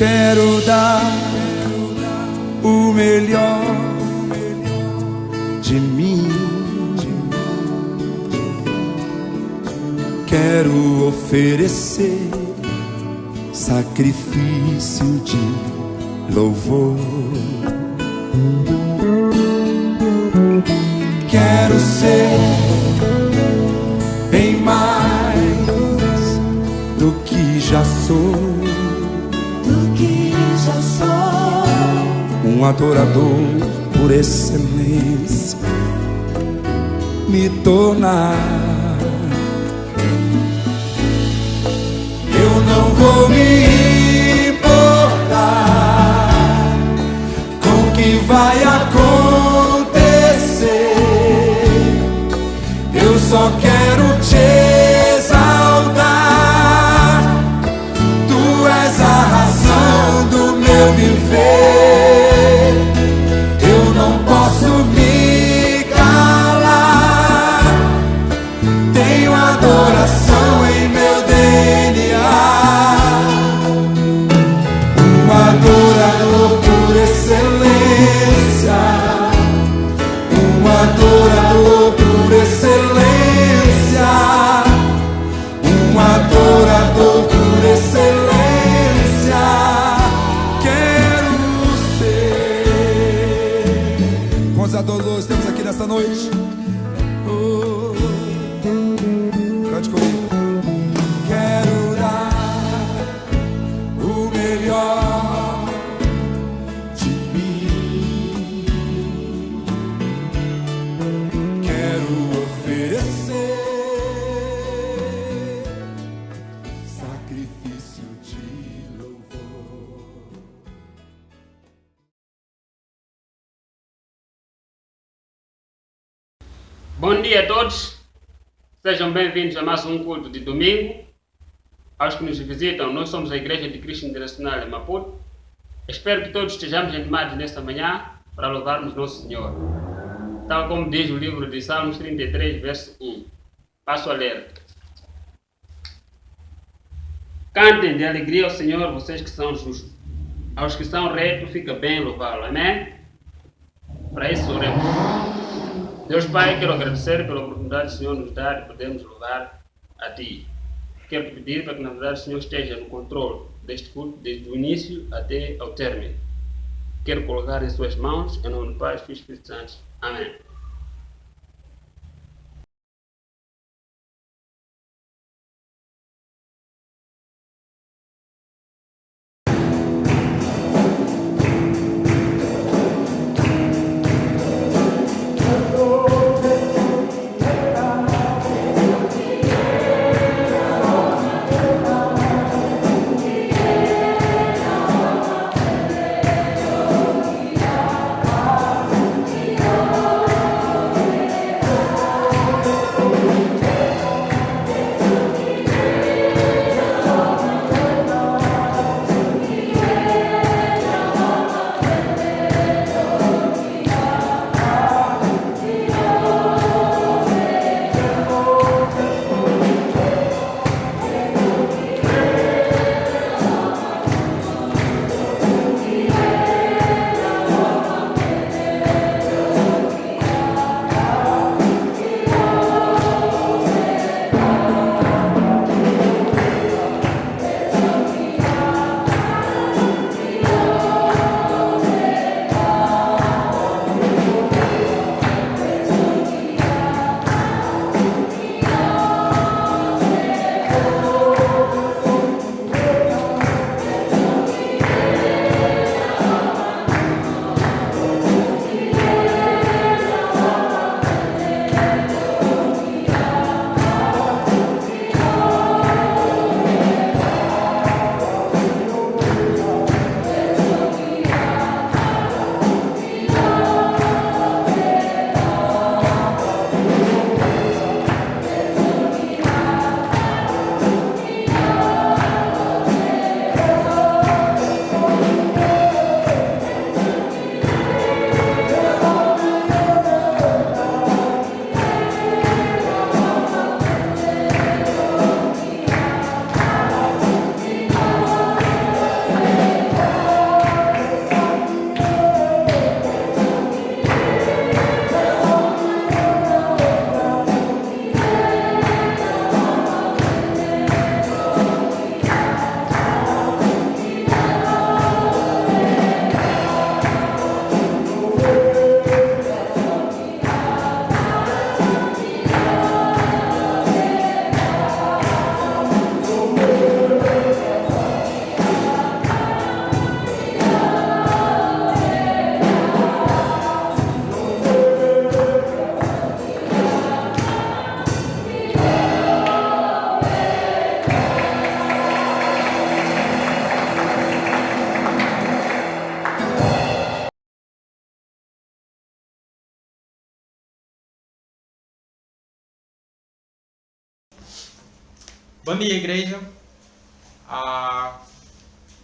Quero dar o melhor de mim. Quero oferecer sacrifício de louvor. Quero ser bem mais do que já sou. Um adorador por excelência me tornar. Eu não vou me importar com o que vai acontecer. Eu só quero te exaltar. Tu és a razão do meu viver. Eu não posso me calar. Tenho adoração em meu DNA. Um adorador por excelência. Um adorador por excelência. Um adorador por excelência. Quantos adoradores temos aqui nessa noite? Oh, cante comigo. Quero dar o melhor de mim. Quero oferecer sacrifício de louvor. Bom dia a todos, sejam bem-vindos a mais um culto de domingo. Aos que nos visitam, nós somos a Igreja de Cristo Internacional em Maputo. Espero que todos estejamos animados nesta manhã para louvarmos nosso Senhor. Tal como diz o livro de Salmos 33, verso 1. Passo a ler. Cantem de alegria ao Senhor, vocês que são justos. Aos que são retos, fica bem louvá-lo. Amém? Para isso, oremos. Deus Pai, quero agradecer pela oportunidade que o Senhor nos dá de podermos louvar a Ti. Quero te pedir para que, na verdade, o Senhor esteja no controle deste culto, desde o início até ao término. Quero colocar em Suas mãos, em nome do Pai, Filho e Espírito Santo. Amém. Oh Bom dia, igreja.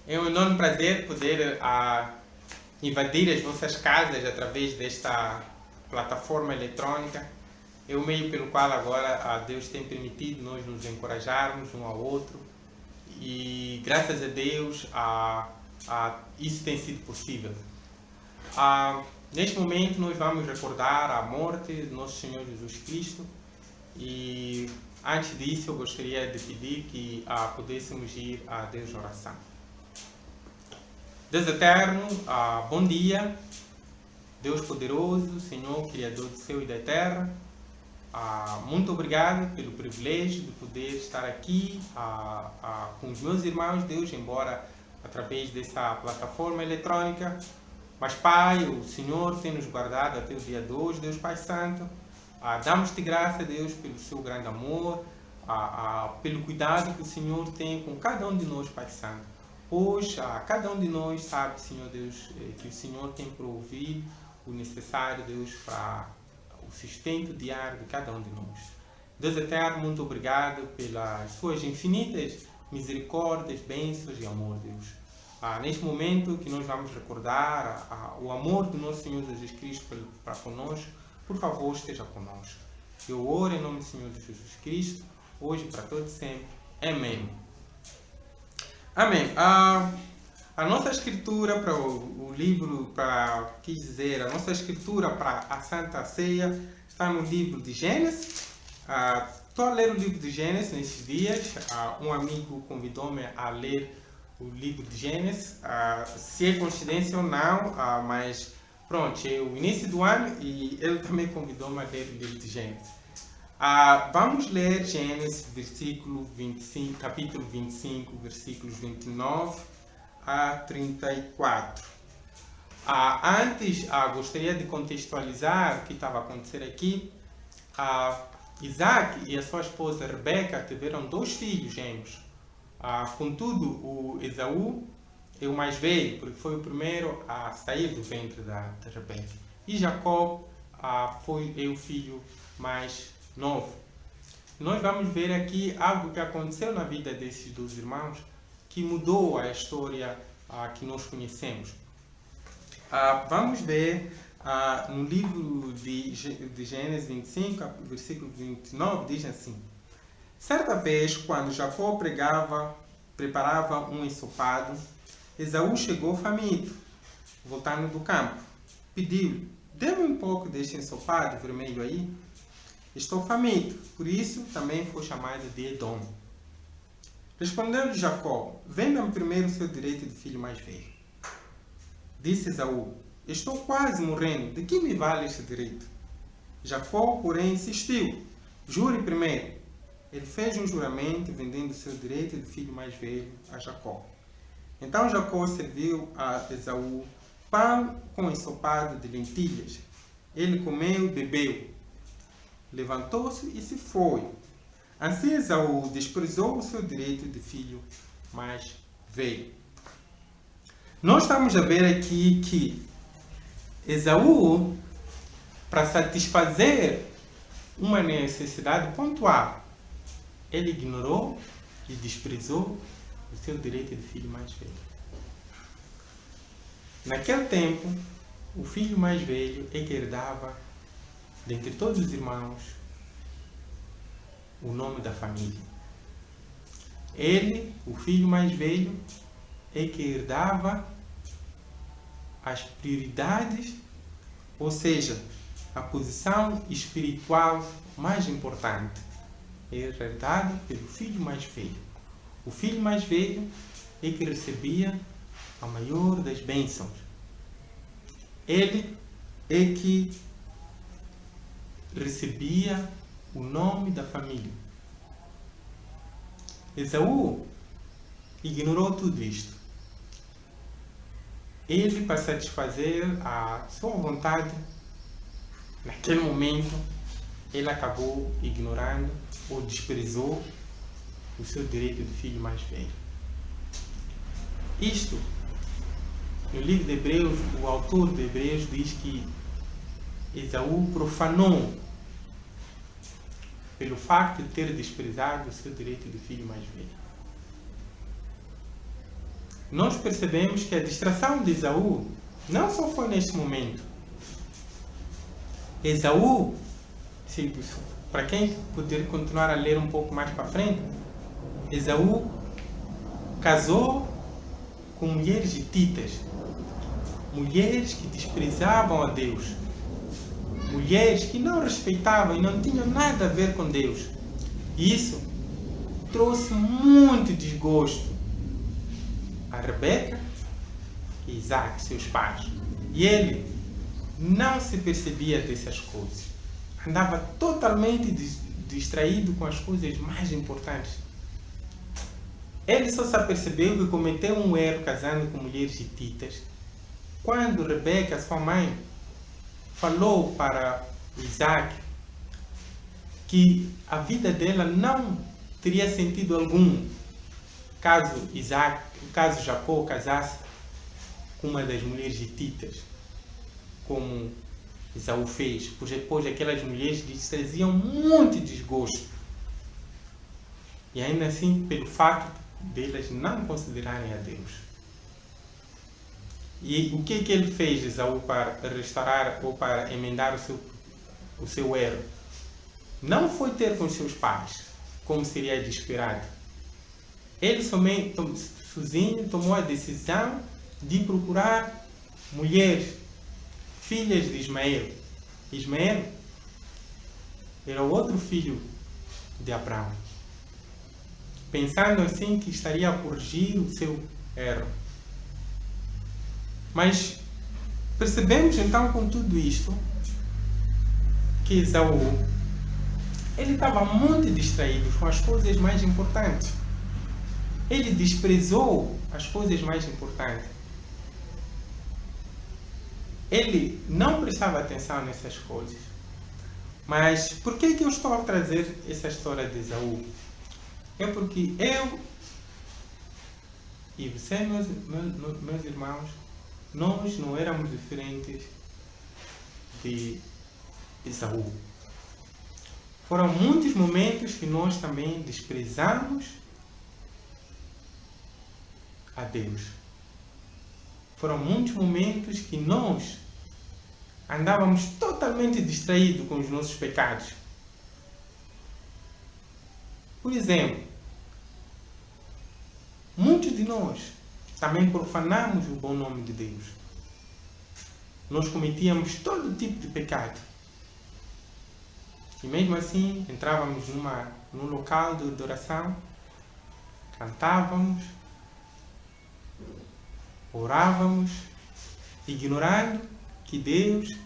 É um enorme prazer poder invadir as vossas casas através desta plataforma eletrônica. É o meio pelo qual agora Deus tem permitido nós nos encorajarmos um ao outro. E graças a Deus isso tem sido possível. Neste momento nós vamos recordar a morte do nosso Senhor Jesus Cristo. E antes disso, eu gostaria de pedir que pudéssemos ir a Deus em oração. Deus eterno, bom dia. Deus poderoso, Senhor, Criador do céu e da terra. Muito obrigado pelo privilégio de poder estar aqui com os meus irmãos, Deus, embora através dessa plataforma eletrônica. Mas, Pai, o Senhor tem nos guardado até o dia de hoje, Deus Pai Santo. Damos-te graça, Deus, pelo seu grande amor, pelo cuidado que o Senhor tem com cada um de nós, Pai Santo. Hoje, cada um de nós sabe, Senhor Deus, que o Senhor tem provido o necessário, Deus, para o sustento diário de cada um de nós. Deus eterno, muito obrigado pelas suas infinitas misericórdias, bênçãos e amor, Deus. Neste momento que nós vamos recordar o amor do nosso Senhor Jesus Cristo para conosco, por favor, esteja conosco. Eu oro em nome do Senhor Jesus Cristo, hoje e para todos sempre. Amém. Amém. A nossa escritura para o livro, a nossa escritura para a Santa Ceia está no livro de Gênesis. Estou a ler o livro de Gênesis nesses dias. Um amigo convidou-me a ler o livro de Gênesis. Se é coincidência ou não, mas pronto, é o início do ano e ele também convidou-me a ler o livro de Gênesis. Vamos ler Gênesis, capítulo 25, versículos 29 a 34. Antes, gostaria de contextualizar o que estava a acontecer aqui. Isaac e a sua esposa Rebeca tiveram 2 filhos gêmeos. Contudo, o Esaú é o mais velho, porque foi o primeiro a sair do ventre da Rebeca. E Jacó é o filho mais novo. Nós vamos ver aqui algo que aconteceu na vida desses 2 irmãos, que mudou a história que nós conhecemos. Vamos ver no livro de Gênesis 25, versículo 29, diz assim: certa vez, quando Jacó preparava um ensopado, Esaú chegou faminto, voltando do campo. Pediu-lhe: dê-me um pouco deste ensopado vermelho aí. Estou faminto, por isso também foi chamado de Edom. Respondeu-lhe Jacó: venda-me primeiro o seu direito de filho mais velho. Disse Esaú: estou quase morrendo, de que me vale este direito? Jacó, porém, insistiu: jure primeiro. Ele fez um juramento vendendo o seu direito de filho mais velho a Jacó. Então Jacó serviu a Esaú pão com ensopado de lentilhas. Ele comeu e bebeu. Levantou-se e se foi. Assim Esaú desprezou o seu direito de filho mais velho. Nós estamos a ver aqui que Esaú, para satisfazer uma necessidade pontual, ele ignorou e desprezou o seu direito de filho mais velho. Naquele tempo, o filho mais velho é que herdava, dentre todos os irmãos, o nome da família. Ele, o filho mais velho, é que herdava as prioridades, ou seja, a posição espiritual mais importante. É herdado pelo filho mais velho. O filho mais velho é que recebia a maior das bênçãos. Ele é que recebia o nome da família. Esaú ignorou tudo isto. Ele, para satisfazer a sua vontade, naquele momento, ele acabou ignorando ou desprezou o seu direito de filho mais velho. Isto, no livro de Hebreus, o autor de Hebreus diz que Esaú profanou pelo facto de ter desprezado o seu direito de filho mais velho. Nós percebemos que a distração de Esaú não só foi neste momento. Esaú, para quem puder continuar a ler um pouco mais para frente, Esaú casou com mulheres hititas, mulheres que desprezavam a Deus, mulheres que não respeitavam e não tinham nada a ver com Deus. E isso trouxe muito desgosto a Rebeca e Isaac, seus pais. E ele não se percebia dessas coisas. Andava totalmente distraído com as coisas mais importantes. Ele só se apercebeu que cometeu um erro casando com mulheres hititas quando Rebeca, sua mãe, falou para Isaac que a vida dela não teria sentido algum caso Jacó casasse com uma das mulheres hititas, como Esaú fez, pois aquelas mulheres lhes traziam muito desgosto. E ainda assim, pelo facto delas não considerarem a Deus. E o que ele fez, Esaú, para restaurar ou para emendar o seu erro? Não foi ter com seus pais, como seria de esperado. Ele sozinho tomou a decisão de procurar mulheres, filhas de Ismael. Ismael era o outro filho de Abraão, pensando assim que estaria a corrigir o seu erro. Mas percebemos então com tudo isto que Esaú ele estava muito distraído com as coisas mais importantes. Ele desprezou as coisas mais importantes. Ele não prestava atenção nessas coisas. Mas por que eu estou a trazer essa história de Esaú? É porque eu e você, meus irmãos, nós não éramos diferentes de Esaú. Foram muitos momentos que nós também desprezamos a Deus. Foram muitos momentos que nós andávamos totalmente distraídos com os nossos pecados. Por exemplo, muitos de nós também profanamos o bom nome de Deus. Nós cometíamos todo tipo de pecado. E mesmo assim, entrávamos num local de adoração, cantávamos, orávamos, ignorando que Deus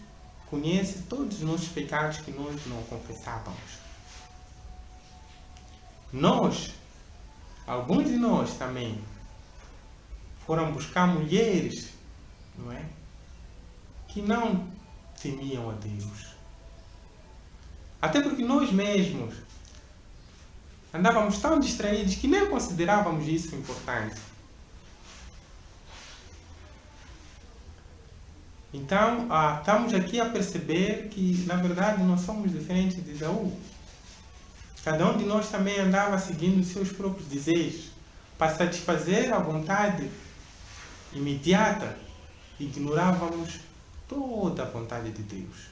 conhece todos os nossos pecados que nós não confessávamos. Alguns de nós também, foram buscar mulheres, não é? Que não temiam a Deus. Até porque nós mesmos andávamos tão distraídos que nem considerávamos isso importante. Então, estamos aqui a perceber que, na verdade, nós somos diferentes de Esaú. Cada um de nós também andava seguindo os seus próprios desejos para satisfazer a vontade imediata. Ignorávamos toda a vontade de Deus.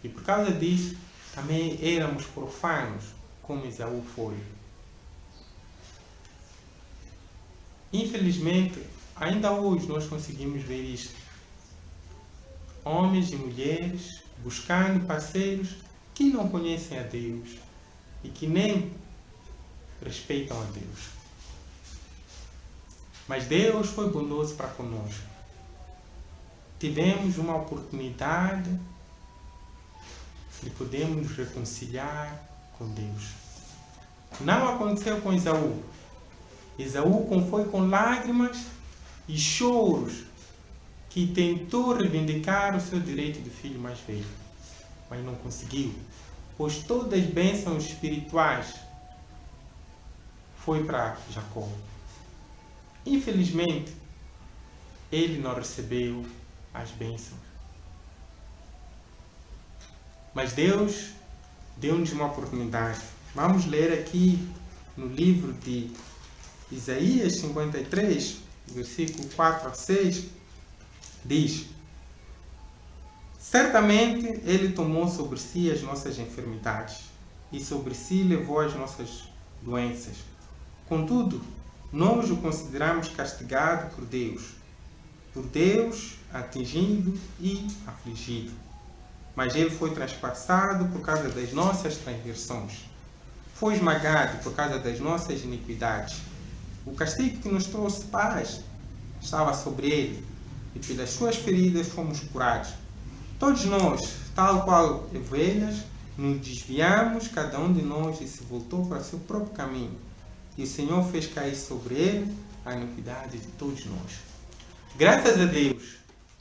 E por causa disso, também éramos profanos, como Esaú foi. Infelizmente, ainda hoje nós conseguimos ver isto. Homens e mulheres buscando parceiros que não conhecem a Deus e que nem respeitam a Deus. Mas Deus foi bondoso para conosco. Tivemos uma oportunidade de podermos nos reconciliar com Deus. Não aconteceu com Esaú. Esaú foi com lágrimas e choros que tentou reivindicar o seu direito de filho mais velho, mas não conseguiu, pois todas as bênçãos espirituais foi para Jacó. Infelizmente, ele não recebeu as bênçãos. Mas Deus deu-nos uma oportunidade. Vamos ler aqui no livro de Isaías 53, versículo 4 a 6, diz: certamente Ele tomou sobre si as nossas enfermidades e sobre si levou as nossas doenças. Contudo, nós o consideramos castigado por Deus atingido e afligido. Mas Ele foi transpassado por causa das nossas transgressões, foi esmagado por causa das nossas iniquidades. O castigo que nos trouxe paz estava sobre Ele, e pelas suas feridas fomos curados. Todos nós, tal qual ovelhas, nos desviamos, cada um de nós, e se voltou para o seu próprio caminho. E o Senhor fez cair sobre Ele a iniquidade de todos nós. Graças a Deus,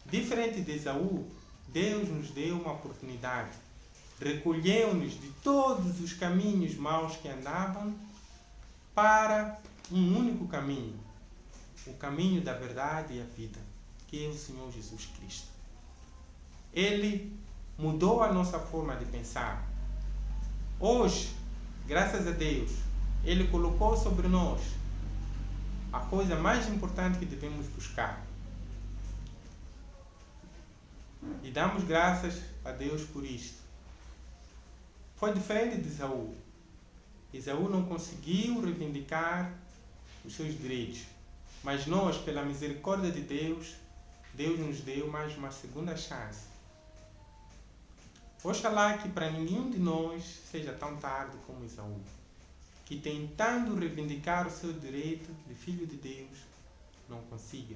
diferente de Esaú, Deus nos deu uma oportunidade. Recolheu-nos de todos os caminhos maus que andavam para um único caminho, o caminho da verdade e a vida, que é o Senhor Jesus Cristo. Ele mudou a nossa forma de pensar. Hoje, graças a Deus, Ele colocou sobre nós a coisa mais importante que devemos buscar. E damos graças a Deus por isto. Foi diferente de Esaú. Esaú não conseguiu reivindicar os seus direitos. Mas nós, pela misericórdia de Deus, Deus nos deu mais uma segunda chance. Oxalá que para nenhum de nós seja tão tarde como Esaú, que tentando reivindicar o seu direito de filho de Deus, não consiga.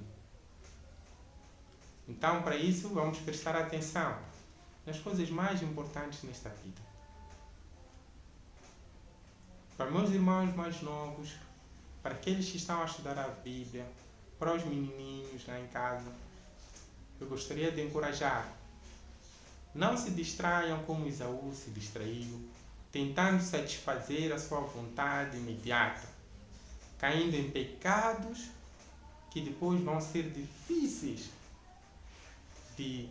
Então, para isso, vamos prestar atenção nas coisas mais importantes nesta vida. Para meus irmãos mais novos, para aqueles que estão a estudar a Bíblia, para os menininhos lá em casa, eu gostaria de encorajar. Não se distraiam como Esaú se distraiu, tentando satisfazer a sua vontade imediata, caindo em pecados que depois vão ser difíceis de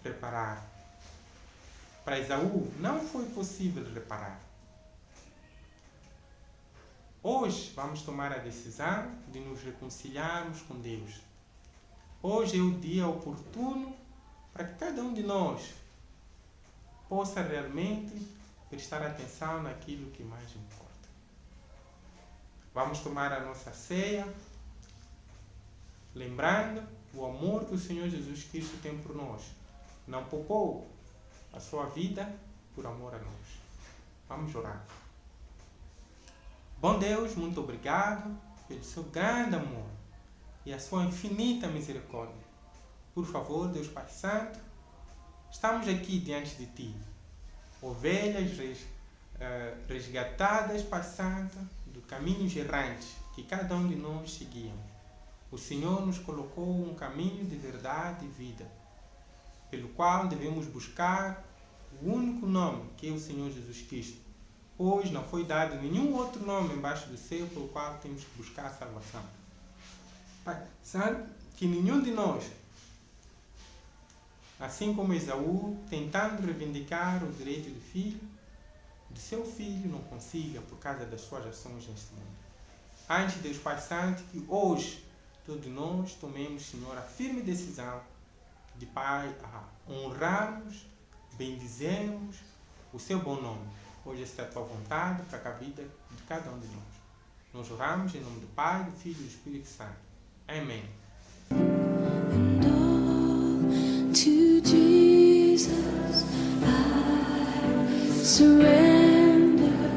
reparar. Para Esaú não foi possível reparar. Hoje vamos tomar a decisão de nos reconciliarmos com Deus. Hoje é o dia oportuno para que cada um de nós possa realmente prestar atenção naquilo que mais importa. Vamos tomar a nossa ceia, lembrando o amor que o Senhor Jesus Cristo tem por nós. Não poupou a sua vida por amor a nós. Vamos orar. Bom Deus, muito obrigado pelo seu grande amor e a sua infinita misericórdia. Por favor, Deus Pai Santo, estamos aqui diante de Ti, ovelhas resgatadas, Pai Santo, do caminho errante que cada um de nós seguíamos. O Senhor nos colocou um caminho de verdade e vida, pelo qual devemos buscar o único nome, que é o Senhor Jesus Cristo, pois não foi dado nenhum outro nome embaixo do céu pelo qual temos que buscar a salvação. Pai Santo, que nenhum de nós, assim como Esaú, tentando reivindicar o direito de seu filho, não consiga por causa das suas ações neste mundo. Antes, Deus Pai Santo, que hoje todos nós tomemos, Senhor, a firme decisão de, Pai, a honrarmos, bendizemos o seu bom nome. Hoje esta é a tua vontade para a vida de cada um de nós. Nós oramos em nome do Pai, do Filho e do Espírito Santo. Amém. And all to Jesus I surrender,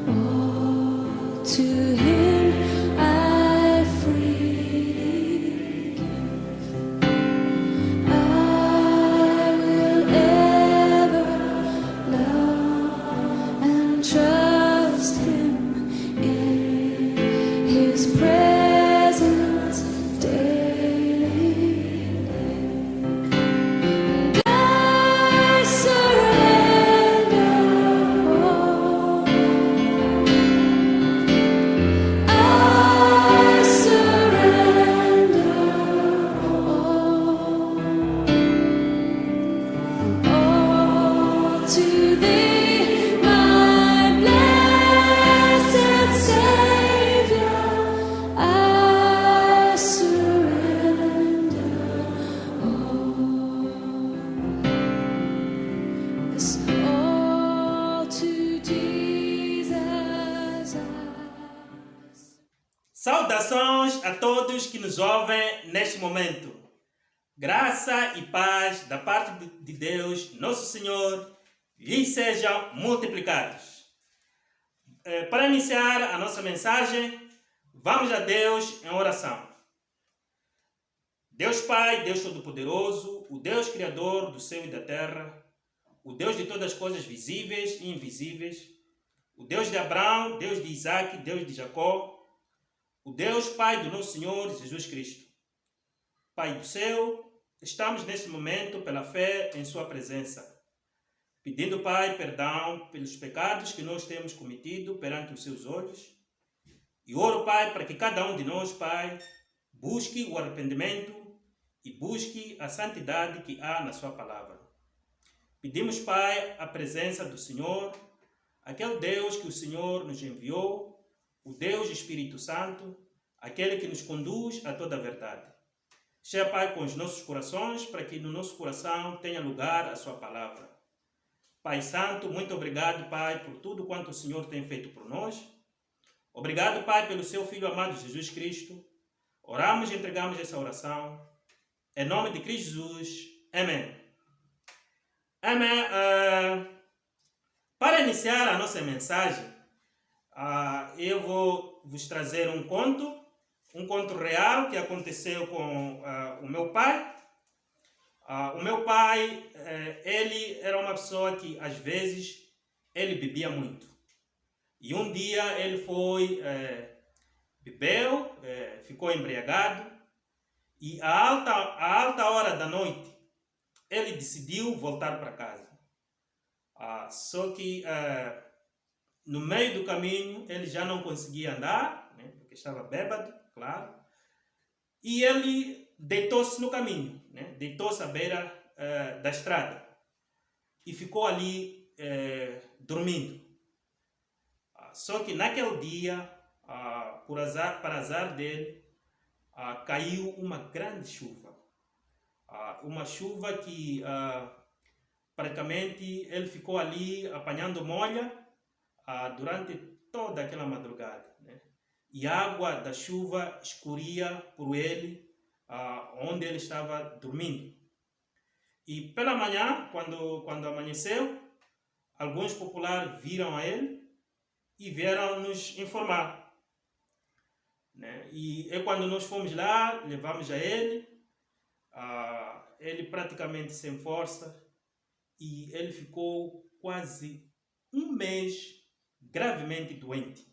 all to Him I freely give. I will ever love and trust Him in His presence daily. I surrender. Saudações a todos que nos ouvem neste momento. Graça e paz da parte de Deus, nosso Senhor, lhes sejam multiplicados. Para iniciar a nossa mensagem, vamos a Deus em oração. Deus Pai, Deus Todo-Poderoso, o Deus Criador do céu e da terra, o Deus de todas as coisas visíveis e invisíveis, o Deus de Abraão, Deus de Isaac, Deus de Jacó, o Deus Pai do nosso Senhor Jesus Cristo. Pai do céu, estamos neste momento pela fé em Sua presença, pedindo, Pai, perdão pelos pecados que nós temos cometido perante os Seus olhos. E oro, Pai, para que cada um de nós, Pai, busque o arrependimento e busque a santidade que há na Sua palavra. Pedimos, Pai, a presença do Senhor, aquele Deus que o Senhor nos enviou, o Deus Espírito Santo, aquele que nos conduz a toda a verdade. Cheia, Pai, com os nossos corações, para que no nosso coração tenha lugar a Sua palavra. Pai Santo, muito obrigado, Pai, por tudo quanto o Senhor tem feito por nós. Obrigado, Pai, pelo Seu Filho amado Jesus Cristo. Oramos e entregamos essa oração. Em nome de Cristo Jesus. Amém. Amém. Para iniciar a nossa mensagem, eu vou vos trazer um conto real que aconteceu com o meu pai. O meu pai, ele era uma pessoa que às vezes ele bebia muito. E um dia ele bebeu, ficou embriagado e à alta hora da noite ele decidiu voltar para casa. Só que no meio do caminho ele já não conseguia andar, né, porque estava bêbado, claro, e ele deitou-se no caminho, né, deitou-se à beira da estrada e ficou ali dormindo. Só que naquele dia, para azar dele, caiu uma grande chuva. Uma chuva que praticamente ele ficou ali apanhando molha durante toda aquela madrugada, né? E a água da chuva escorria por ele onde ele estava dormindo. E pela manhã, quando amanheceu, alguns populares viram a ele e vieram nos informar, né? E quando nós fomos lá, levamos a ele, ele praticamente sem força, e ele ficou quase um mês gravemente doente.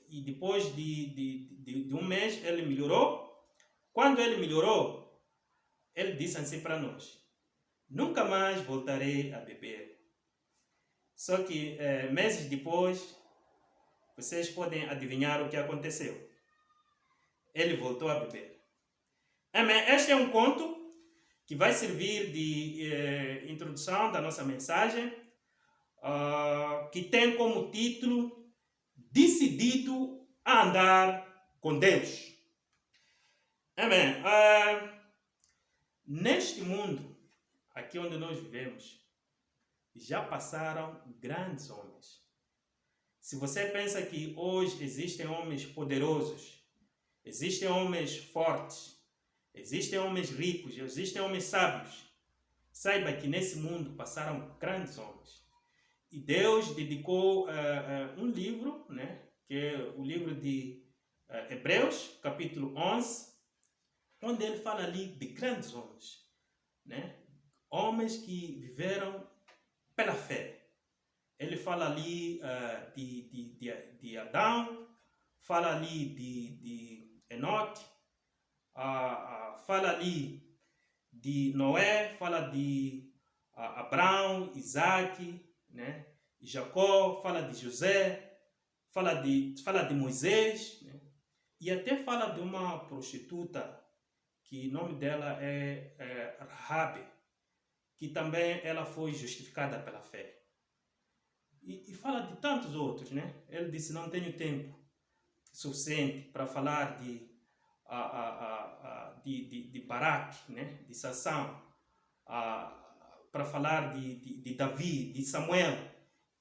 E depois de um mês ele melhorou. Quando ele melhorou, ele disse assim para nós: nunca mais voltarei a beber. Só que meses depois, vocês podem adivinhar o que aconteceu. Ele voltou a beber. Este é um conto que vai servir de introdução da nossa mensagem, que tem como título Decidido a Andar com Deus. Amém. Neste mundo, aqui onde nós vivemos, já passaram grandes homens. Se você pensa que hoje existem homens poderosos, existem homens fortes, existem homens ricos, existem homens sábios, saiba que nesse mundo passaram grandes homens. E Deus dedicou um livro, né, que é o livro de Hebreus, capítulo 11, onde ele fala ali de grandes homens, né? Homens que viveram pela fé. Ele fala ali de Adão, fala ali de Enoque, fala ali de Noé, fala de Abraão, Isaac, né? Jacó, fala de José, fala de Moisés, né? E até fala de uma prostituta que o nome dela é Rabi, que também ela foi justificada pela fé. E fala de tantos outros, né? Ele disse: não tenho tempo suficiente para falar de Baraque, né? De Sansão, para falar de Davi, de Samuel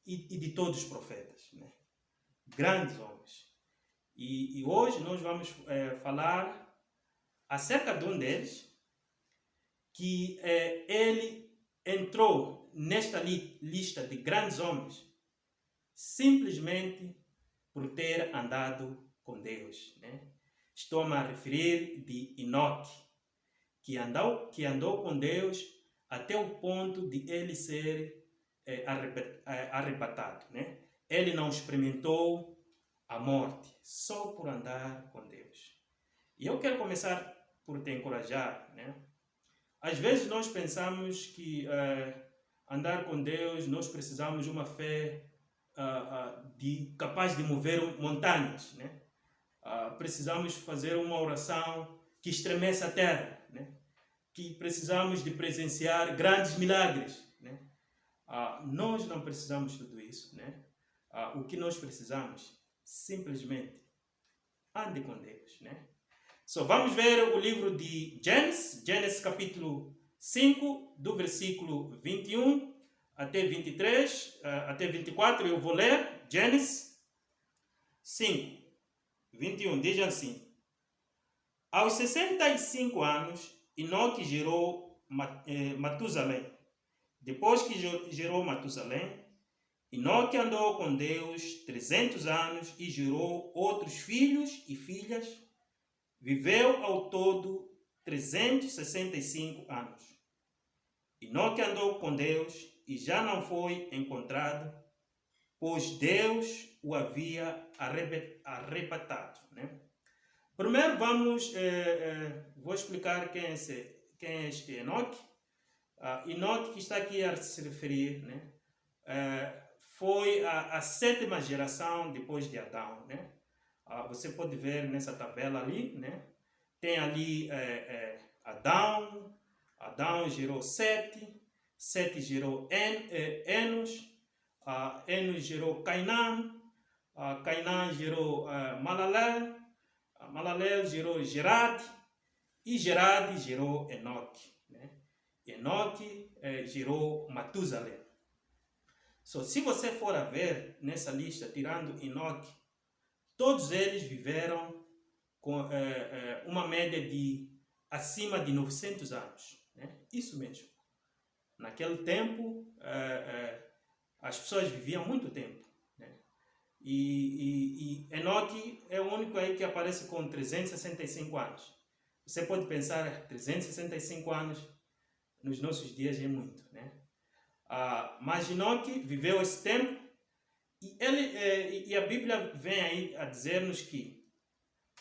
e de todos os profetas, né? Grandes homens. E hoje nós vamos falar acerca de um deles, que ele entrou nesta lista de grandes homens simplesmente por ter andado com Deus, né? Estou-me a referir de Enoque, que andou com Deus até o ponto de ele ser arrebatado, né? Ele não experimentou a morte só por andar com Deus. E eu quero começar por te encorajar, né? Às vezes nós pensamos que andar com Deus nós precisamos de uma fé capaz de mover montanhas, né? Precisamos fazer uma oração que estremece a terra, né? Que precisamos de presenciar grandes milagres, né? Nós não precisamos de tudo isso, né? O que nós precisamos, simplesmente, ande com Deus, né? Vamos ver o livro de Gênesis capítulo 5, do versículo 21 até 23, até 24, eu vou ler. Gênesis 5, 21, diz assim: Aos 65 anos, Enoque gerou Matusalém. Depois que gerou Matusalém, Enoque andou com Deus 300 anos e gerou outros filhos e filhas. Viveu ao todo 365 anos. Enoque andou com Deus e já não foi encontrado, pois Deus o havia arrebatado, né? Primeiro vou explicar quem é este Enoque. Enoque que está aqui a se referir, né? Foi a 7ª geração depois de Adão, né? Você pode ver nessa tabela ali, né? Tem ali Adão gerou Sete gerou Enos, Enos gerou Cainã, Cainã gerou Malalel, Malalel gerou Gerade, e Gerade gerou Enoque, né? Enoque gerou Matusalém. Se você for a ver nessa lista, tirando Enoque, todos eles viveram com uma média de acima de 900 anos, né? Isso mesmo. Naquele tempo, as pessoas viviam muito tempo, né? E Enoque é o único aí que aparece com 365 anos. Você pode pensar, 365 anos nos nossos dias é muito, né? Mas Enoque viveu esse tempo. E a Bíblia vem aí a dizer-nos que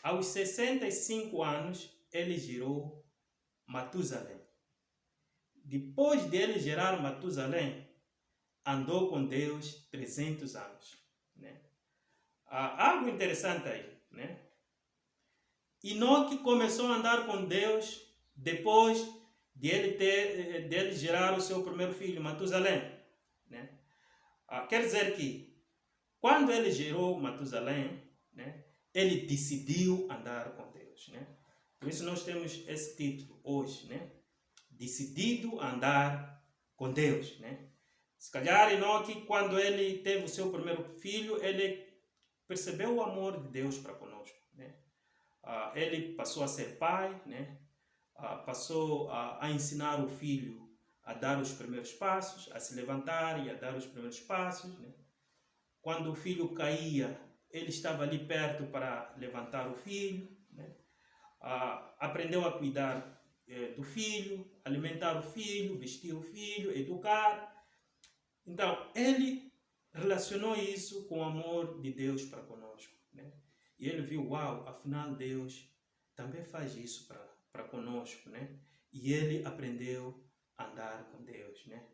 aos 65 anos ele gerou Matusalém. Depois dele gerar Matusalém, andou com Deus 300 anos, né? Algo interessante aí, né? Enoque começou a andar com Deus depois de ele gerar o seu primeiro filho, Matusalém, né? Quer dizer que quando ele gerou Matusalém, né, ele decidiu andar com Deus, né? Por isso nós temos esse título hoje, né? Decidido a andar com Deus, né? Se calhar Enoque, quando ele teve o seu primeiro filho, ele percebeu o amor de Deus para conosco, né? Ele passou a ser pai, né? Passou a ensinar o filho a dar os primeiros passos, a se levantar e a dar os primeiros passos, né? Quando o filho caía, ele estava ali perto para levantar o filho, né? Aprendeu a cuidar do filho, alimentar o filho, vestir o filho, educar. Então, ele relacionou isso com o amor de Deus para conosco, né? E ele viu, uau, afinal Deus também faz isso para conosco, né? E ele aprendeu a andar com Deus, né?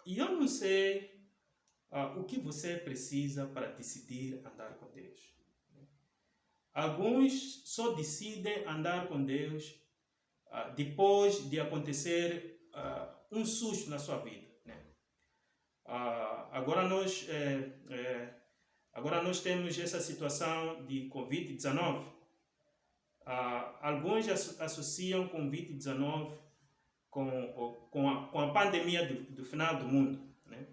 E eu não sei o que você precisa para decidir andar com Deus. Alguns só decidem andar com Deus depois de acontecer um susto na sua vida, né? Agora nós temos essa situação de Covid-19. Alguns associam Covid-19 com a pandemia do final do mundo, né?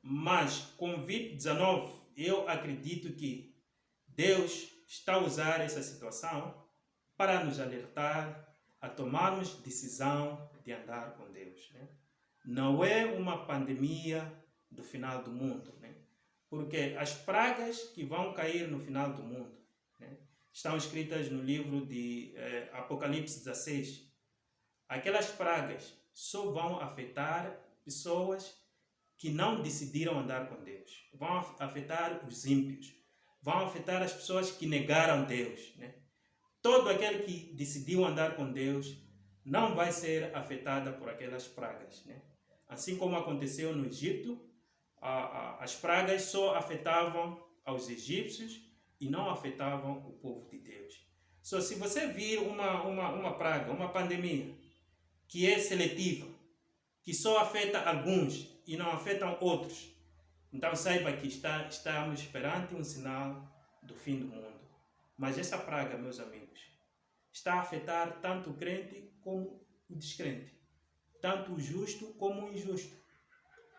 Mas Covid-19 eu acredito que Deus está a usar essa situação para nos alertar a tomarmos decisão de andar com Deus, né? Não é uma pandemia do final do mundo, né? Porque as pragas que vão cair no final do mundo, né, estão escritas no livro de Apocalipse 16. Aquelas pragas só vão afetar pessoas que não decidiram andar com Deus. Vão afetar os ímpios. Vão afetar as pessoas que negaram Deus, né? Todo aquele que decidiu andar com Deus não vai ser afetado por aquelas pragas, né? Assim como aconteceu no Egito, as pragas só afetavam aos egípcios e não afetavam o povo de Deus. Se você vir uma praga, uma pandemia, que é seletiva, que só afeta alguns e não afetam outros, então saiba que estamos perante um sinal do fim do mundo. Mas essa praga, meus amigos, está a afetar tanto o crente como o descrente, tanto o justo como o injusto,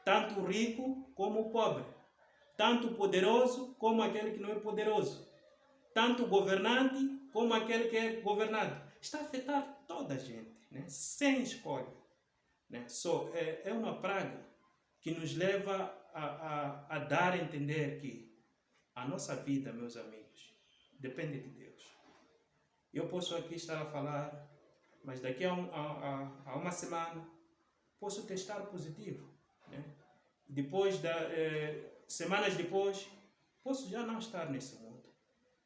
tanto o rico como o pobre, tanto o poderoso como aquele que não é poderoso, tanto o governante como aquele que é governado. Está a afetar toda a gente, né? Sem escolha, né? É uma praga que nos leva a dar a entender que a nossa vida, meus amigos, depende de Deus. Eu posso aqui estar a falar, mas daqui a uma semana posso testar positivo, né? Depois, semanas depois, posso já não estar nesse mundo,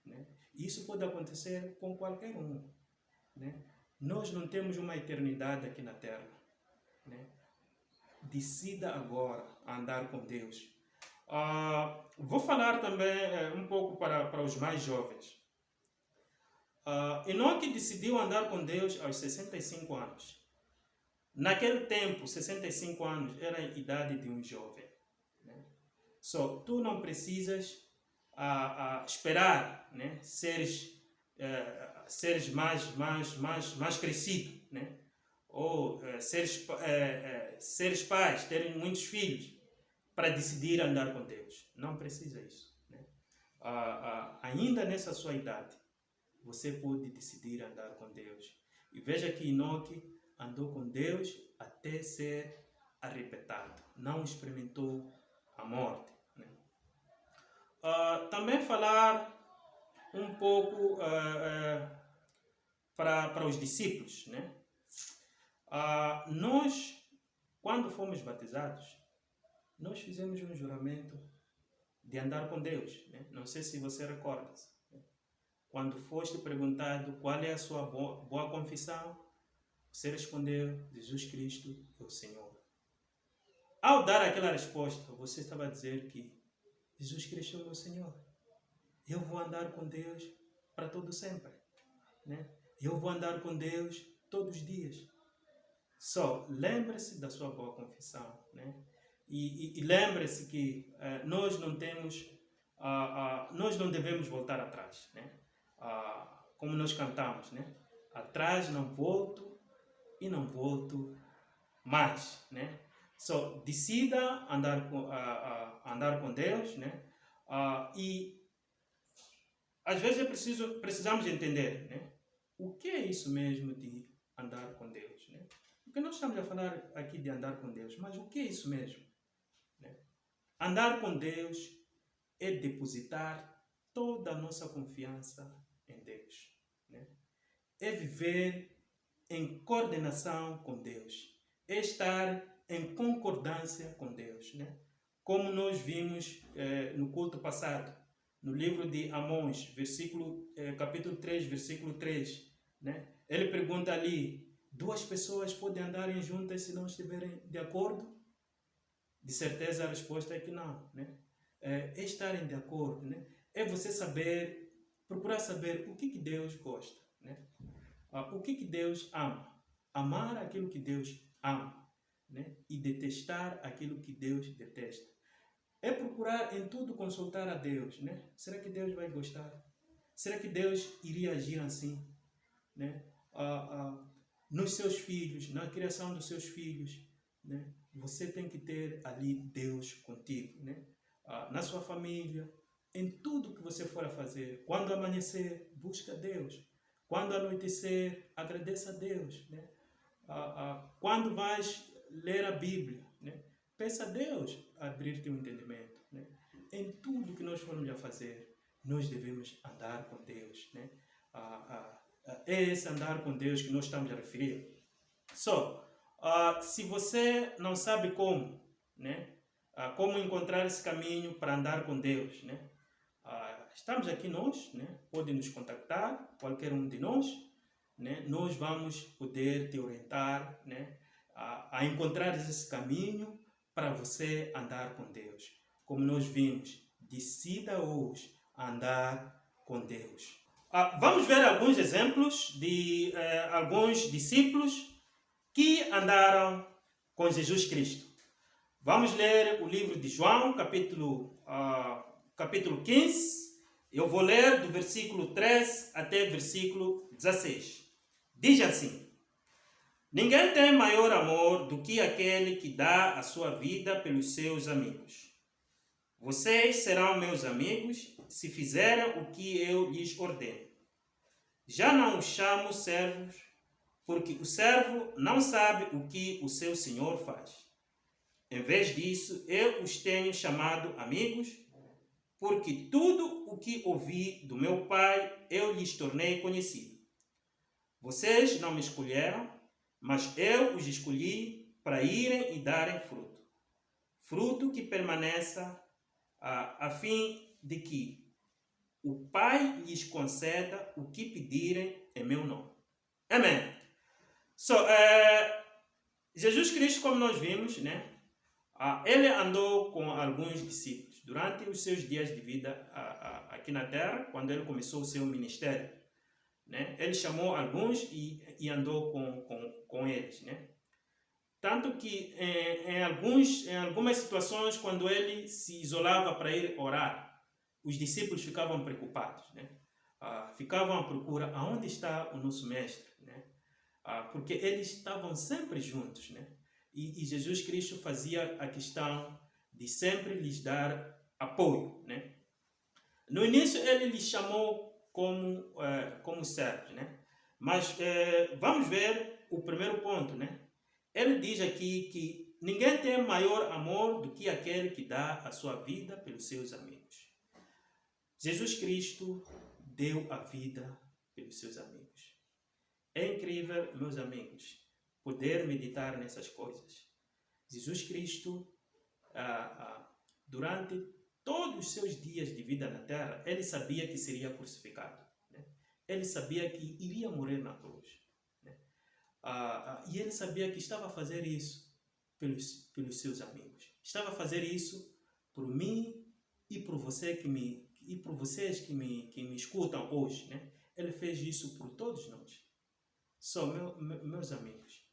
né? Isso pode acontecer com qualquer um, né? Nós não temos uma eternidade aqui na Terra, né? Decida agora a andar com Deus. Vou falar também um pouco para os mais jovens. Enoque decidiu andar com Deus aos 65 anos. Naquele tempo, 65 anos era a idade de um jovem, né? Tu não precisas esperar, né, seres mais crescido, né? Ou seres pais, terem muitos filhos para decidir andar com Deus. Não precisa isso, né? Ainda nessa sua idade, você pode decidir andar com Deus. E veja que Enoque andou com Deus até ser arrebatado. Não experimentou a morte, né? Também falar um pouco para os discípulos, né? Nós, quando fomos batizados, nós fizemos um juramento de andar com Deus, né? Não sei se você recorda-se, né? Quando foste perguntado qual é a sua boa confissão, você respondeu: Jesus Cristo é o Senhor. Ao dar aquela resposta, você estava a dizer que Jesus Cristo é o meu Senhor. Eu vou andar com Deus para todo sempre, né? Eu vou andar com Deus todos os dias. Lembre-se da sua boa confissão, né? E lembre-se que nós não devemos voltar atrás, né? Como nós cantamos, né? Atrás não volto e não volto mais, né? Decida andar com Deus, né? E às vezes precisamos entender, né? O que é isso mesmo de andar com Deus, né? Porque nós estamos a falar aqui de andar com Deus, mas o que é isso mesmo, né? Andar com Deus é depositar toda a nossa confiança em Deus, né? É viver em coordenação com Deus, é estar em concordância com Deus, né? Como nós vimos no culto passado, no livro de Amós, capítulo 3, versículo 3, né? Ele pergunta ali: duas pessoas podem andarem juntas se não estiverem de acordo? De certeza a resposta é que não, né? É estarem de acordo, né? É você procurar saber o que Deus gosta, né? O que Deus ama. Amar aquilo que Deus ama, né? E detestar aquilo que Deus detesta. É procurar em tudo consultar a Deus, né? Será que Deus vai gostar? Será que Deus iria agir assim, né? Nos seus filhos, na criação dos seus filhos, né? Você tem que ter ali Deus contigo, né? Na sua família, em tudo que você for a fazer. Quando amanhecer, busca Deus. Quando anoitecer, agradeça a Deus, né? Quando vais ler a Bíblia, né? Peça a Deus abrir-te um entendimento, né? Em tudo que nós formos a fazer, nós devemos andar com Deus, né? É esse andar com Deus que nós estamos a referir. Se você não sabe como, né? Como encontrar esse caminho para andar com Deus, né? Estamos aqui nós, né? Pode nos contactar, qualquer um de nós, né? Nós vamos poder te orientar, né? A encontrar esse caminho para você andar com Deus. Como nós vimos, decida hoje andar com Deus. Vamos ver alguns exemplos de alguns discípulos que andaram com Jesus Cristo. Vamos ler o livro de João, capítulo 15. Eu vou ler do versículo 13 até versículo 16. Diz assim: ninguém tem maior amor do que aquele que dá a sua vida pelos seus amigos. Vocês serão meus amigos se fizerem o que eu lhes ordeno. Já não os chamo servos, porque o servo não sabe o que o seu senhor faz. Em vez disso, eu os tenho chamado amigos, porque tudo o que ouvi do meu Pai eu lhes tornei conhecido. Vocês não me escolheram, mas eu os escolhi para irem e darem fruto. Fruto que permaneça, a fim de que o Pai lhes conceda o que pedirem em meu nome. Amém. Jesus Cristo, como nós vimos, né? Ele andou com alguns discípulos durante os seus dias de vida aqui na terra, quando ele começou o seu ministério, né? Ele chamou alguns e andou com eles, né? Tanto que em algumas situações, quando ele se isolava para ir orar, os discípulos ficavam preocupados, né? Ficavam à procura aonde está o nosso mestre, né? Porque eles estavam sempre juntos, né? E Jesus Cristo fazia a questão de sempre lhes dar apoio, né? No início ele lhes chamou como servos, né? Mas vamos ver o primeiro ponto, né? Ele diz aqui que ninguém tem maior amor do que aquele que dá a sua vida pelos seus amigos. Jesus Cristo deu a vida pelos seus amigos. É incrível, meus amigos, poder meditar nessas coisas. Jesus Cristo, durante todos os seus dias de vida na terra, ele sabia que seria crucificado, né? Ele sabia que iria morrer na cruz, né? E ele sabia que estava a fazer isso pelos seus amigos. Estava a fazer isso por mim e por vocês que me escutam hoje, né? Ele fez isso por todos nós. Meus amigos,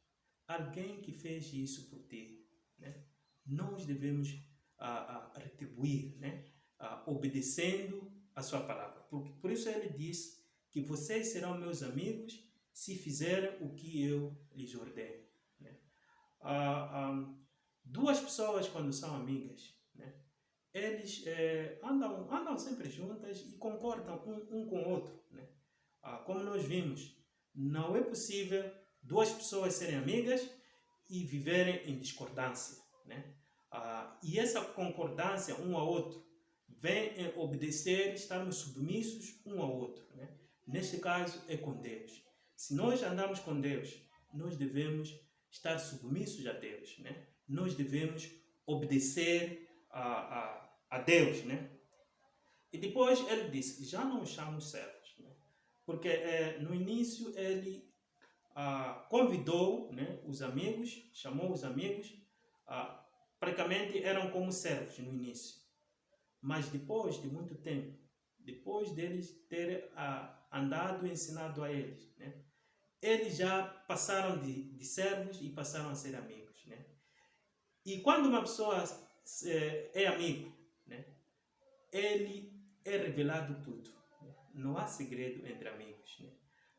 alguém que fez isso por ti, né? Nós devemos retribuir, né? Obedecendo a sua palavra. Por isso ele diz que vocês serão meus amigos se fizerem o que eu lhes ordeno, né? Duas pessoas, quando são amigas, né? Eles andam sempre juntas e concordam um com o outro, né? Como nós vimos, não é possível duas pessoas serem amigas e viverem em discordância, né? E essa concordância um ao outro vem em obedecer, estarmos submissos um ao outro, né? Neste caso é com Deus. Se nós andamos com Deus, nós devemos estar submissos a Deus, né? Nós devemos obedecer a Deus, né? E depois ele disse, já não os chamo servos, né? Porque no início ele convidou, né, os amigos, chamou os amigos, praticamente eram como servos no início. Mas depois de muito tempo, depois deles terem andado e ensinado a eles, né, eles já passaram de servos e passaram a ser amigos, né? E quando uma pessoa é amigo, né, ele é revelado tudo, né? Não há segredo entre amigos, né?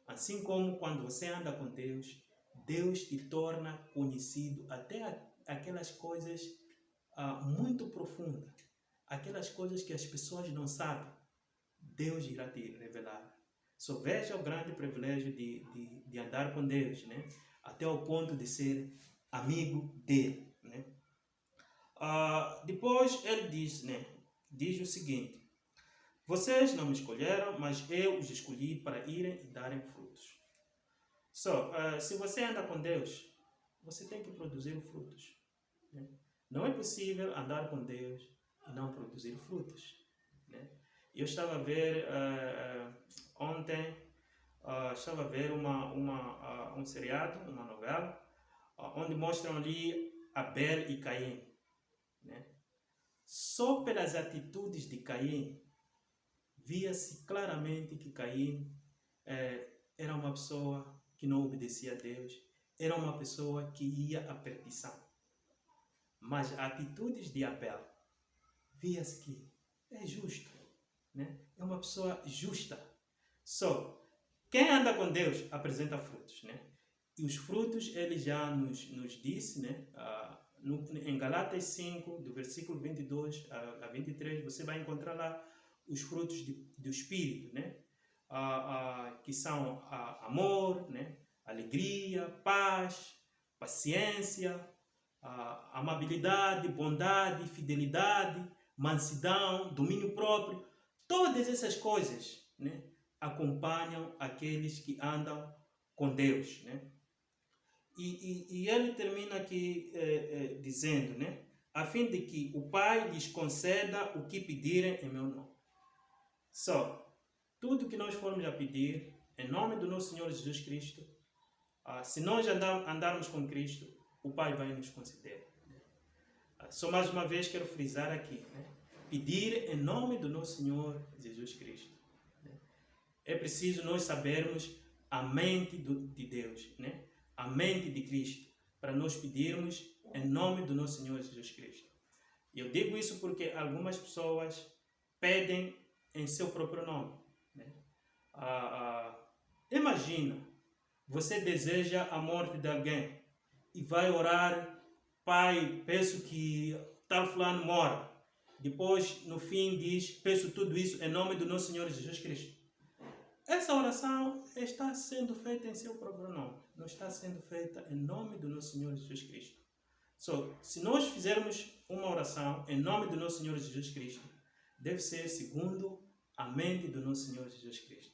Assim como quando você anda com Deus, Deus te torna conhecido até aquelas coisas muito profundas, aquelas coisas que as pessoas não sabem, Deus irá te revelar. Só veja o grande privilégio de andar com Deus, né? Até o ponto de ser amigo dele, né? Depois ele diz, né? Diz o seguinte: vocês não me escolheram, mas eu os escolhi para irem e darem frutos. Se você anda com Deus, você tem que produzir frutos, né? Não é possível andar com Deus e não produzir frutos, né? Eu estava a ver ontem, estava a ver um seriado, uma novela, onde mostram ali Abel e Caim, né? Só pelas atitudes de Caim, via-se claramente que Caim era uma pessoa que não obedecia a Deus, era uma pessoa que ia à perdição. Mas as atitudes de Abel, via-se que é justo, né? É uma pessoa justa. Quem anda com Deus apresenta frutos, né? E os frutos ele já nos disse, né? Em Galatas 5, do versículo 22 a 23, você vai encontrar lá os frutos do Espírito, né? Que são amor, né? Alegria, paz, paciência, amabilidade, bondade, fidelidade, mansidão, domínio próprio. Todas essas coisas, né, acompanham aqueles que andam com Deus, né? E ele termina aqui dizendo, né, a fim de que o Pai lhes conceda o que pedirem em meu nome. Tudo que nós formos a pedir, em nome do nosso Senhor Jesus Cristo, se nós andarmos com Cristo, o Pai vai nos conceder. Só mais uma vez quero frisar aqui, né? Pedir em nome do nosso Senhor Jesus Cristo. É preciso nós sabermos a mente de Deus, né? A mente de Cristo, para nós pedirmos em nome do nosso Senhor Jesus Cristo. Eu digo isso porque algumas pessoas pedem em seu próprio nome, né? Imagina, você deseja a morte de alguém e vai orar: Pai, peço que tal fulano morra. Depois, no fim, diz: peço tudo isso em nome do nosso Senhor Jesus Cristo. Essa oração está sendo feita em seu próprio nome, não está sendo feita em nome do nosso Senhor Jesus Cristo. Se nós fizermos uma oração em nome do nosso Senhor Jesus Cristo, deve ser segundo a mente do nosso Senhor Jesus Cristo.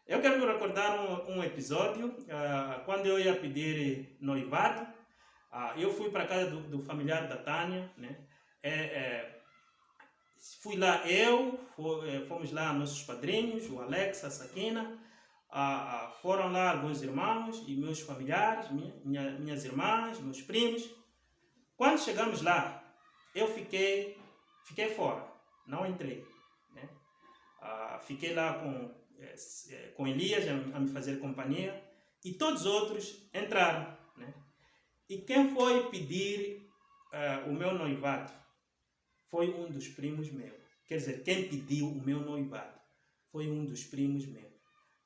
Eu quero me recordar um episódio, quando eu ia pedir noivado, eu fui para a casa do familiar da Tânia, né? Fui lá fomos lá nossos padrinhos, o Alex, a Sakina, foram lá alguns irmãos e meus familiares, minhas irmãs, meus primos. Quando chegamos lá, eu fiquei fora, não entrei, né? Fiquei lá com Elias a me fazer companhia, e todos os outros entraram, né? E quem foi pedir o meu noivado foi um dos primos meus. Quer dizer, quem pediu o meu noivado foi um dos primos meus.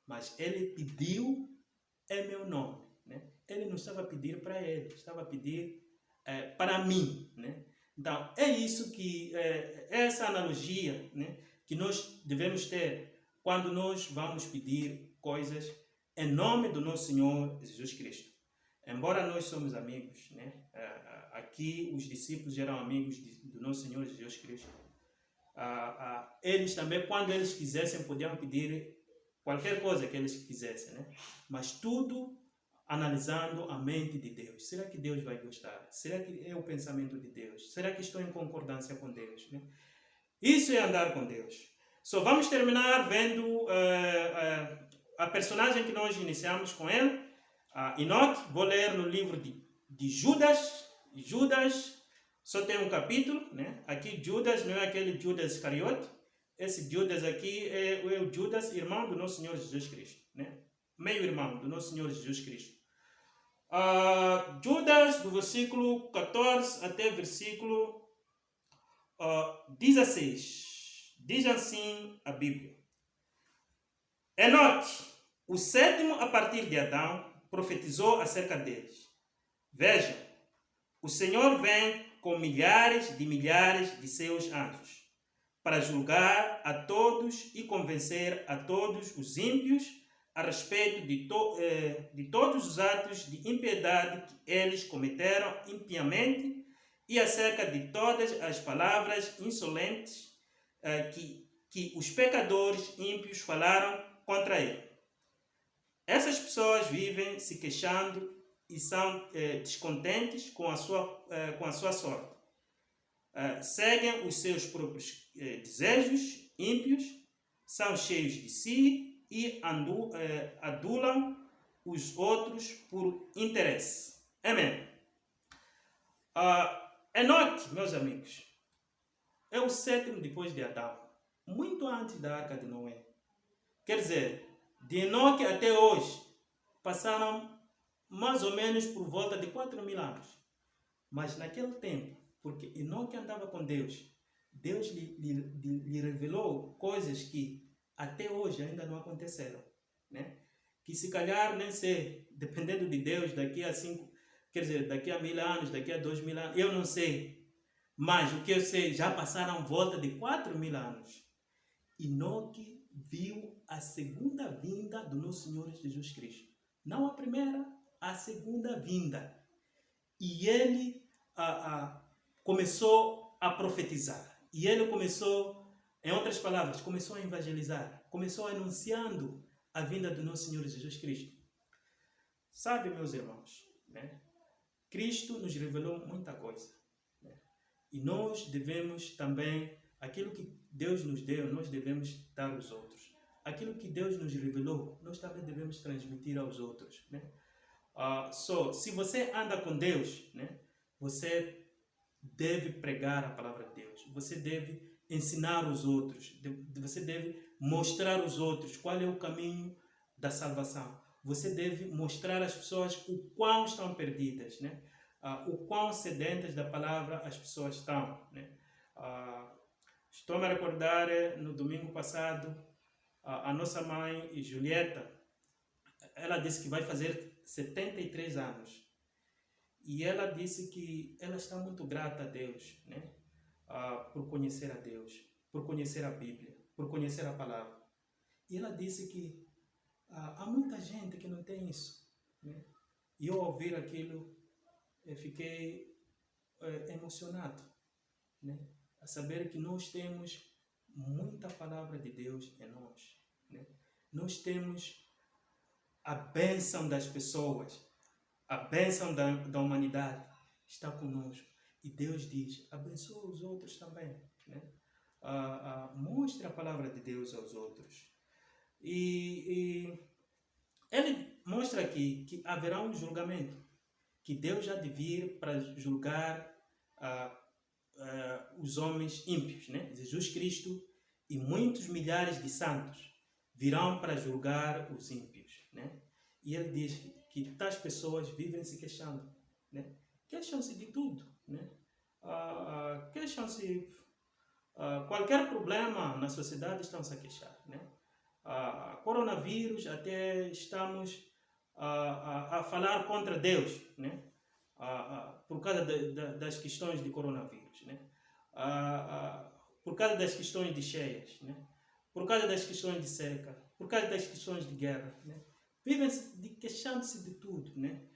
Mas ele pediu em meu nome, né? Ele não estava a pedir para ele, estava a pedir para mim, né? Então, é isso que, essa analogia, né, que nós devemos ter quando nós vamos pedir coisas em nome do nosso Senhor Jesus Cristo. Embora nós somos amigos, né? Aqui os discípulos eram amigos do nosso Senhor Jesus Cristo. Eles também, quando eles quisessem, podiam pedir qualquer coisa que eles quisessem, né? Mas tudo analisando a mente de Deus. Será que Deus vai gostar? Será que é o pensamento de Deus? Será que estou em concordância com Deus, né? Isso é andar com Deus. Vamos terminar vendo a personagem que nós iniciamos com ele, Enoque. Vou ler no livro de Judas. Judas só tem um capítulo, né? Aqui Judas não é aquele Judas Iscariote. Esse Judas aqui é o Judas, irmão do nosso Senhor Jesus Cristo, né? Meio irmão do nosso Senhor Jesus Cristo. Judas, do versículo 14 até versículo 16. Diz assim a Bíblia: Enoque, o sétimo a partir de Adão, profetizou acerca deles. Veja, o Senhor vem com milhares de seus anjos para julgar a todos e convencer a todos os ímpios a respeito de todos os atos de impiedade que eles cometeram impiamente e acerca de todas as palavras insolentes que os pecadores ímpios falaram contra ele. Essas pessoas vivem se queixando e são descontentes com a sua sorte. Seguem os seus próprios desejos ímpios, são cheios de si e adulam os outros por interesse. Amém. Enoque, meus amigos, é o sétimo depois de Adão, muito antes da Arca de Noé. Quer dizer, de Enoque até hoje, passaram mais ou menos por volta de 4.000 anos. Mas naquele tempo, porque Enoque andava com Deus, Deus lhe revelou coisas que até hoje ainda não aconteceram, né? Que se calhar, nem sei, dependendo de Deus, daqui a 1.000 anos, daqui a 2.000 anos, eu não sei. Mas o que eu sei, já passaram volta de 4.000 anos. Enoque viu a segunda vinda do nosso Senhor Jesus Cristo. Não a primeira, a segunda vinda. E ele começou a profetizar. E ele começou, em outras palavras, começou a evangelizar. Começou anunciando a vinda do nosso Senhor Jesus Cristo. Sabe, meus irmãos, né? Cristo nos revelou muita coisa. Né? E nós devemos também, aquilo que Deus nos deu, nós devemos dar aos outros. Aquilo que Deus nos revelou, nós também devemos transmitir aos outros. Né? Se você anda com Deus, né, você deve pregar a palavra de Deus. Você deve ensinar os outros. Você deve mostrar aos outros qual é o caminho da salvação. Você deve mostrar às pessoas o quão estão perdidas, né? O quão sedentas da palavra as pessoas estão. Né? Estou-me a recordar, no domingo passado, a nossa mãe, Julieta, ela disse que vai fazer 73 anos. E ela disse que ela está muito grata a Deus, né? Por conhecer a Deus, por conhecer a Bíblia, por conhecer a palavra. E ela disse que há muita gente que não tem isso. Né? E eu, ao ouvir aquilo, fiquei emocionado, né? A saber que nós temos muita palavra de Deus em nós. Né? Nós temos a bênção das pessoas, a bênção da humanidade está conosco. E Deus diz, abençoa os outros também. Né? Mostre a palavra de Deus aos outros. E ele mostra aqui que haverá um julgamento, que Deus há de vir para julgar os homens ímpios. Né? Jesus Cristo e muitos milhares de santos virão para julgar os ímpios. Né? E ele diz que tais pessoas vivem se queixando. Né? Queixam-se de tudo. Né? Queixam-se... qualquer problema na sociedade estão-se a queixar. Né? Coronavírus, até estamos a falar contra Deus, né? Por causa das questões de coronavírus, né? Por causa das questões de cheias, né? Por causa das questões de seca, por causa das questões de guerra. Né? Vivem queixando-se de tudo. Né?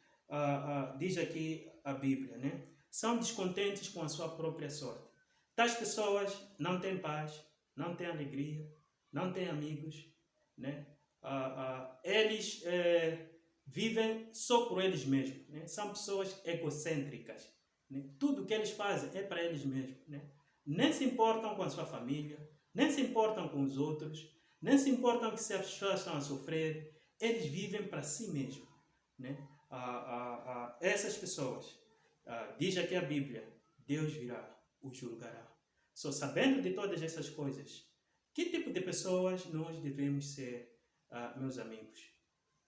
Diz aqui a Bíblia, né? São descontentes com a sua própria sorte. Tais pessoas não têm paz, não têm alegria, não têm amigos. Né? Eles vivem só por eles mesmos. Né? São pessoas egocêntricas. Né? Tudo que eles fazem é para eles mesmos. Né? Nem se importam com a sua família, nem se importam com os outros, nem se importam que se as pessoas estão a sofrer. Eles vivem para si mesmos. Né? Essas pessoas, diz aqui a Bíblia, Deus virá, os julgará. Só sabendo de todas essas coisas, que tipo de pessoas nós devemos ser, meus amigos?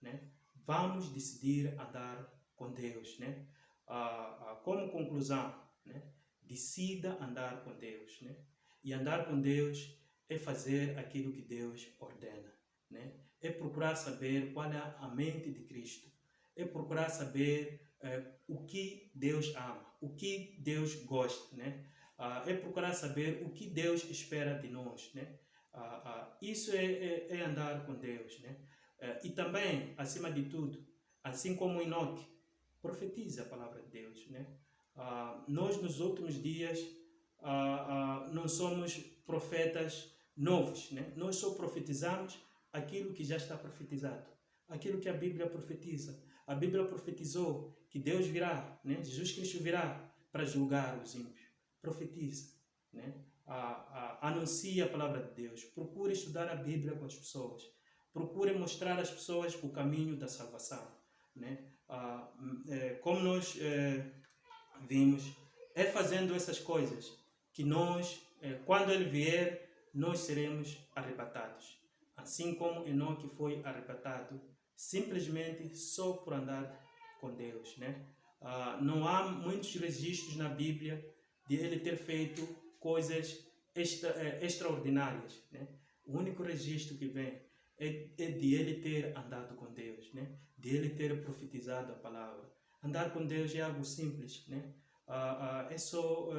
Né? Vamos decidir andar com Deus. Né? Como conclusão, né? Decida andar com Deus. Né? E andar com Deus é fazer aquilo que Deus ordena. Né? É procurar saber qual é a mente de Cristo. É procurar saber o que Deus ama, o que Deus gosta. Né? É procurar saber o que Deus espera de nós, né? Isso é andar com Deus, né? E também, acima de tudo, assim como Enoque, profetiza a palavra de Deus, né? Nós, nos últimos dias, não somos profetas novos, né? Nós só profetizamos aquilo que já está profetizado, aquilo que a Bíblia profetiza. A Bíblia profetizou que Deus virá, né? Jesus Cristo virá para julgar os ímpios. Profetiza, né? Anuncia a palavra de Deus. Procure estudar a Bíblia com as pessoas. Procure mostrar às pessoas o caminho da salvação, né? Como nós vimos, é fazendo essas coisas que nós, quando Ele vier, nós seremos arrebatados. Assim como Enoque foi arrebatado, simplesmente só por andar com Deus, né? Não há muitos registros na Bíblia de ele ter feito coisas extraordinárias, né? O único registro que vem é de ele ter andado com Deus, né? De ele ter profetizado a palavra. Andar com Deus é algo simples, né? É só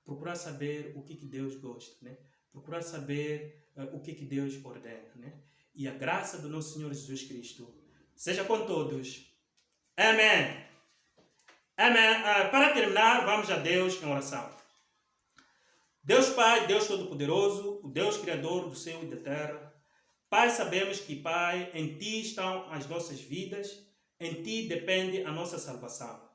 procurar saber o que Deus gosta, né? Procurar saber o que Deus ordena, né? E a graça do nosso Senhor Jesus Cristo seja com todos. Amém. Amém. Para terminar, vamos a Deus em oração. Deus Pai, Deus Todo-Poderoso, o Deus Criador do céu e da terra. Pai, sabemos que, Pai, em Ti estão as nossas vidas, em Ti depende a nossa salvação.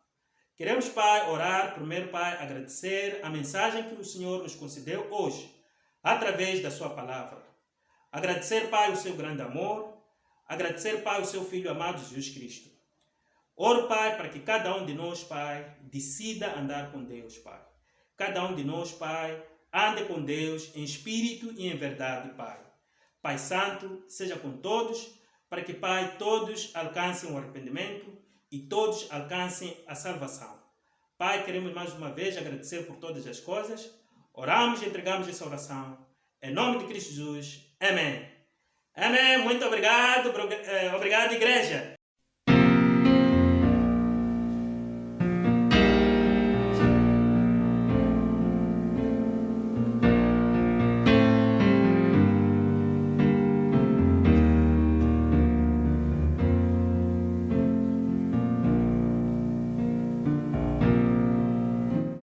Queremos, Pai, orar, primeiro, Pai, agradecer a mensagem que o Senhor nos concedeu hoje, através da Sua palavra. Agradecer, Pai, o Seu grande amor. Agradecer, Pai, o Seu Filho amado Jesus Cristo. Oro, Pai, para que cada um de nós, Pai, decida andar com Deus, Pai. Cada um de nós, Pai, ande com Deus em espírito e em verdade, Pai. Pai Santo, seja com todos, para que, Pai, todos alcancem o arrependimento e todos alcancem a salvação. Pai, queremos mais uma vez agradecer por todas as coisas. Oramos e entregamos essa oração. Em nome de Cristo Jesus. Amém. Amém. Muito obrigado. Obrigado, igreja.